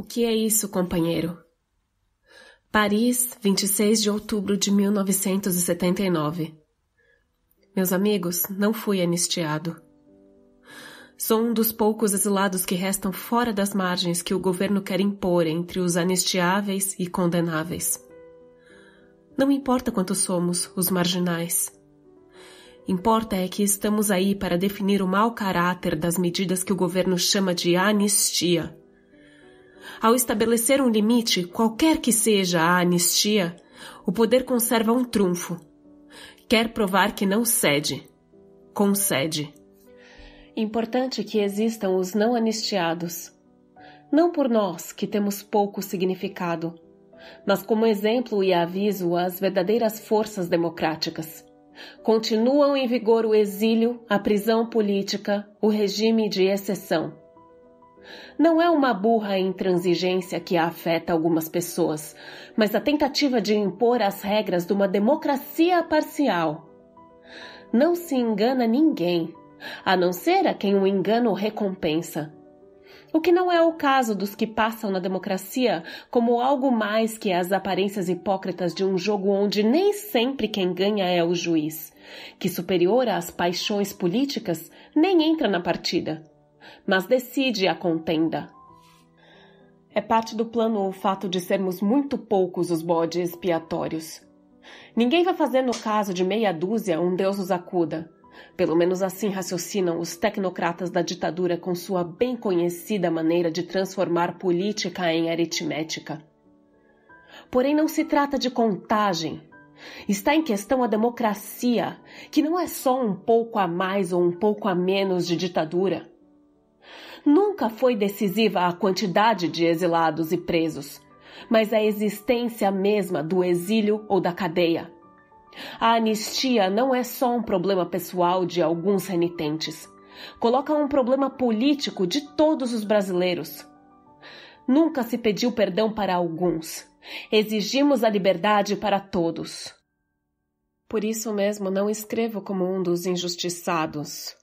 que é isso, companheiro? Paris, 26 de outubro de 1979. Meus amigos, não fui anistiado. Sou um dos poucos exilados que restam fora das margens que o governo quer impor entre os anistiáveis e condenáveis. Não importa quantos somos, os marginais. Importa é que estamos aí para definir o mau caráter das medidas que o governo chama de anistia. Ao estabelecer um limite, qualquer que seja a anistia, o poder conserva um trunfo. Quer provar que não cede. Concede. Importante que existam os não anistiados. Não por nós, que temos pouco significado, mas como exemplo e aviso às verdadeiras forças democráticas. Continuam em vigor o exílio, a prisão política, o regime de exceção. Não é uma burra intransigência que afeta algumas pessoas, mas a tentativa de impor as regras de uma democracia parcial. Não se engana ninguém, a não ser a quem o engano recompensa. O que não é o caso dos que passam na democracia como algo mais que as aparências hipócritas de um jogo onde nem sempre quem ganha é o juiz, que superior às paixões políticas nem entra na partida, mas decide a contenda. É parte do plano o fato de sermos muito poucos os bodes expiatórios. Ninguém vai fazer no caso de meia dúzia um Deus nos acuda. Pelo menos assim raciocinam os tecnocratas da ditadura com sua bem conhecida maneira de transformar política em aritmética. Porém, não se trata de contagem. Está em questão a democracia, que não é só um pouco a mais ou um pouco a menos de ditadura. Nunca foi decisiva a quantidade de exilados e presos, mas a existência mesma do exílio ou da cadeia. A anistia não é só um problema pessoal de alguns renitentes. Coloca um problema político de todos os brasileiros. Nunca se pediu perdão para alguns. Exigimos a liberdade para todos. Por isso mesmo não escrevo como um dos injustiçados,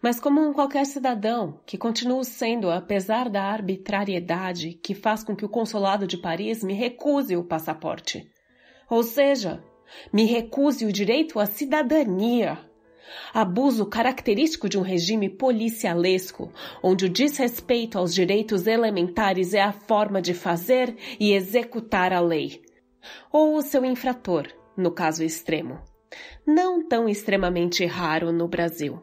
mas como um qualquer cidadão que continuo sendo, apesar da arbitrariedade que faz com que o consulado de Paris me recuse o passaporte. Ou seja, me recuse o direito à cidadania. Abuso característico de um regime policialesco, onde o desrespeito aos direitos elementares é a forma de fazer e executar a lei. Ou o seu infrator, no caso extremo. Não tão extremamente raro no Brasil.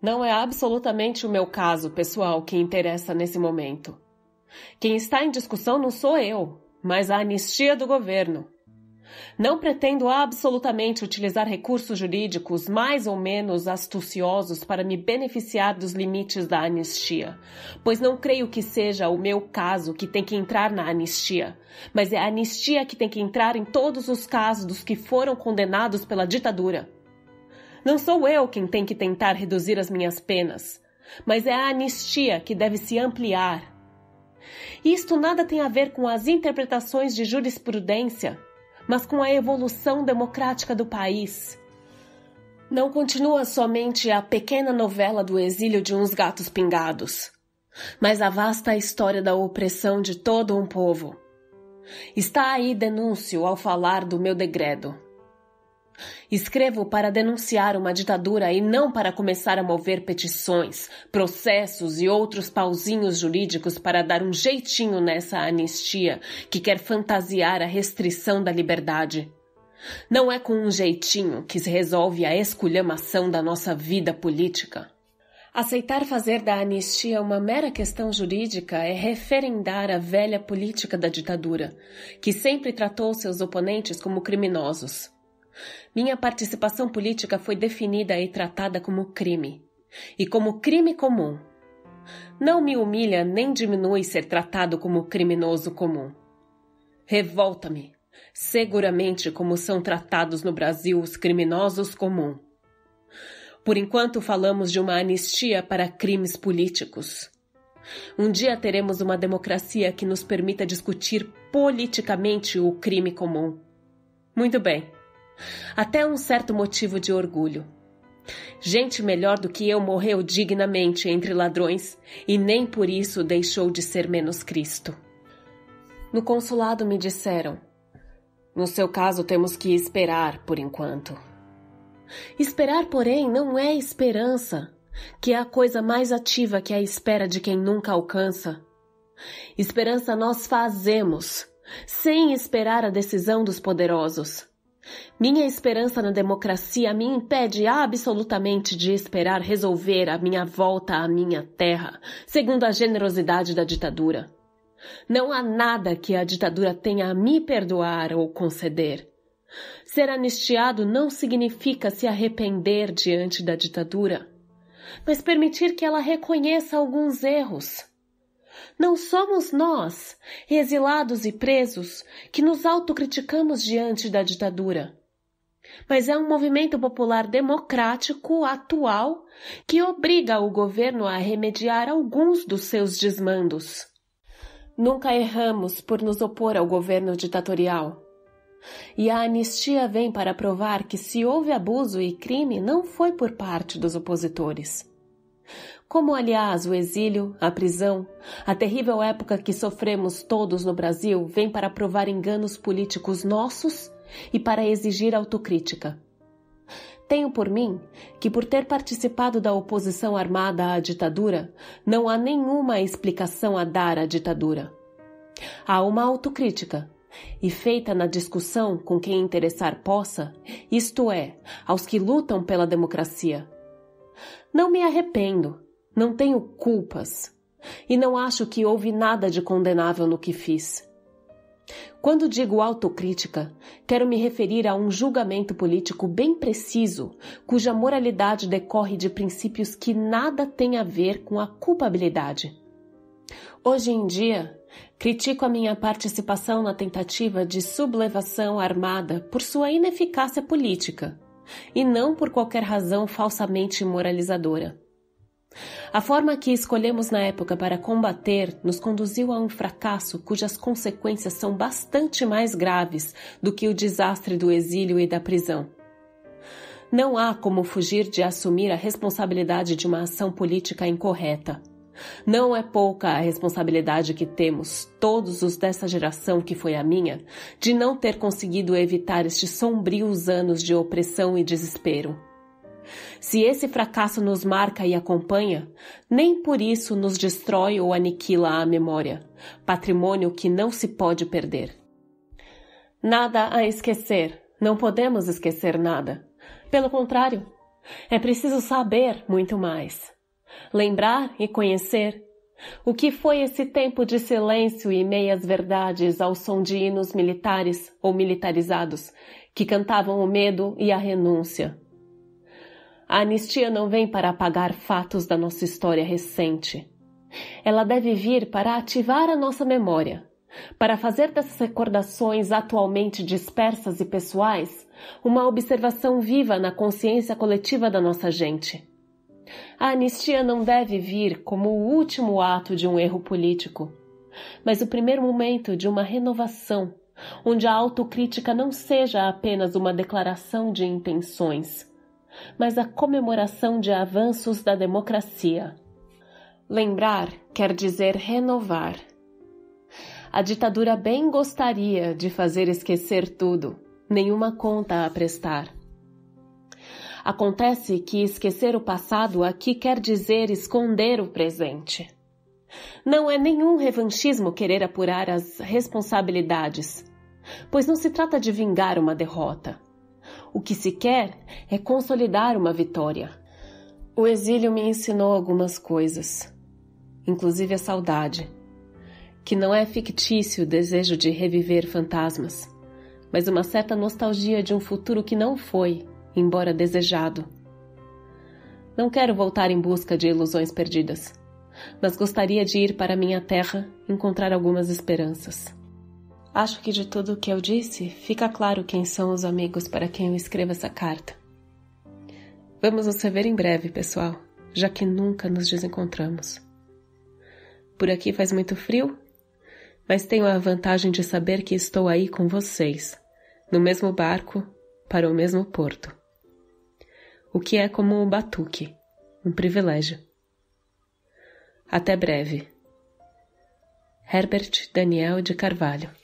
Não é absolutamente o meu caso pessoal que interessa nesse momento. Quem está em discussão não sou eu, mas a anistia do governo. Não pretendo absolutamente utilizar recursos jurídicos mais ou menos astuciosos para me beneficiar dos limites da anistia, pois não creio que seja o meu caso que tem que entrar na anistia, mas é a anistia que tem que entrar em todos os casos dos que foram condenados pela ditadura. Não sou eu quem tem que tentar reduzir as minhas penas, mas é a anistia que deve se ampliar. Isto nada tem a ver com as interpretações de jurisprudência, mas com a evolução democrática do país. Não continua somente a pequena novela do exílio de uns gatos pingados, mas a vasta história da opressão de todo um povo. Está aí denúncio ao falar do meu degredo. Escrevo para denunciar uma ditadura e não para começar a mover petições, processos e outros pauzinhos jurídicos para dar um jeitinho nessa anistia que quer fantasiar a restrição da liberdade. Não é com um jeitinho que se resolve a esculhamação da nossa vida política. Aceitar fazer da anistia uma mera questão jurídica é referendar a velha política da ditadura, que sempre tratou seus oponentes como criminosos. Minha participação política foi definida e tratada como crime, e como crime comum. Não me humilha nem diminui ser tratado como criminoso comum. Revolta-me, seguramente como são tratados no Brasil os criminosos comuns. Por enquanto falamos de uma anistia para crimes políticos. Um dia teremos uma democracia que nos permita discutir politicamente o crime comum. Muito bem. Até um certo motivo de orgulho. Gente melhor do que eu morreu dignamente entre ladrões e nem por isso deixou de ser menos Cristo. No consulado me disseram: no seu caso temos que esperar por enquanto. Esperar, porém, não é esperança, que é a coisa mais ativa que a espera de quem nunca alcança. Esperança nós fazemos, sem esperar a decisão dos poderosos. Minha esperança na democracia me impede absolutamente de esperar resolver a minha volta à minha terra, segundo a generosidade da ditadura. Não há nada que a ditadura tenha a me perdoar ou conceder. Ser anistiado não significa se arrepender diante da ditadura, mas permitir que ela reconheça alguns erros. Não somos nós, exilados e presos, que nos autocriticamos diante da ditadura, mas é um movimento popular democrático atual que obriga o governo a remediar alguns dos seus desmandos. Nunca erramos por nos opor ao governo ditatorial. E a anistia vem para provar que se houve abuso e crime não foi por parte dos opositores. Como, aliás, o exílio, a prisão, a terrível época que sofremos todos no Brasil vem para provar enganos políticos nossos e para exigir autocrítica. Tenho por mim que, por ter participado da oposição armada à ditadura, não há nenhuma explicação a dar à ditadura. Há uma autocrítica, e feita na discussão com quem interessar possa, isto é, aos que lutam pela democracia. Não me arrependo, não tenho culpas, e não acho que houve nada de condenável no que fiz. Quando digo autocrítica, quero me referir a um julgamento político bem preciso, cuja moralidade decorre de princípios que nada têm a ver com a culpabilidade. Hoje em dia, critico a minha participação na tentativa de sublevação armada por sua ineficácia política, e não por qualquer razão falsamente moralizadora. A forma que escolhemos na época para combater nos conduziu a um fracasso cujas consequências são bastante mais graves do que o desastre do exílio e da prisão. Não há como fugir de assumir a responsabilidade de uma ação política incorreta. Não é pouca a responsabilidade que temos, todos os dessa geração que foi a minha, de não ter conseguido evitar estes sombrios anos de opressão e desespero. Se esse fracasso nos marca e acompanha, nem por isso nos destrói ou aniquila a memória, patrimônio que não se pode perder. Nada a esquecer, não podemos esquecer nada. Pelo contrário, é preciso saber muito mais. Lembrar e conhecer o que foi esse tempo de silêncio e meias verdades ao som de hinos militares ou militarizados que cantavam o medo e a renúncia. A anistia não vem para apagar fatos da nossa história recente. Ela deve vir para ativar a nossa memória, para fazer dessas recordações atualmente dispersas e pessoais uma observação viva na consciência coletiva da nossa gente. A anistia não deve vir como o último ato de um erro político, mas o primeiro momento de uma renovação, onde a autocrítica não seja apenas uma declaração de intenções, mas a comemoração de avanços da democracia. Lembrar quer dizer renovar. A ditadura bem gostaria de fazer esquecer tudo, nenhuma conta a prestar. Acontece que esquecer o passado aqui quer dizer esconder o presente. Não é nenhum revanchismo querer apurar as responsabilidades, pois não se trata de vingar uma derrota. O que se quer é consolidar uma vitória. O exílio me ensinou algumas coisas, inclusive a saudade, que não é fictício o desejo de reviver fantasmas, mas uma certa nostalgia de um futuro que não foi, embora desejado. Não quero voltar em busca de ilusões perdidas, mas gostaria de ir para minha terra encontrar algumas esperanças. Acho que de tudo o que eu disse, fica claro quem são os amigos para quem eu escrevo essa carta. Vamos nos rever em breve, pessoal, já que nunca nos desencontramos. Por aqui faz muito frio, mas tenho a vantagem de saber que estou aí com vocês, no mesmo barco, para o mesmo porto. O que é como um batuque, um privilégio. Até breve. Herbert Daniel de Carvalho.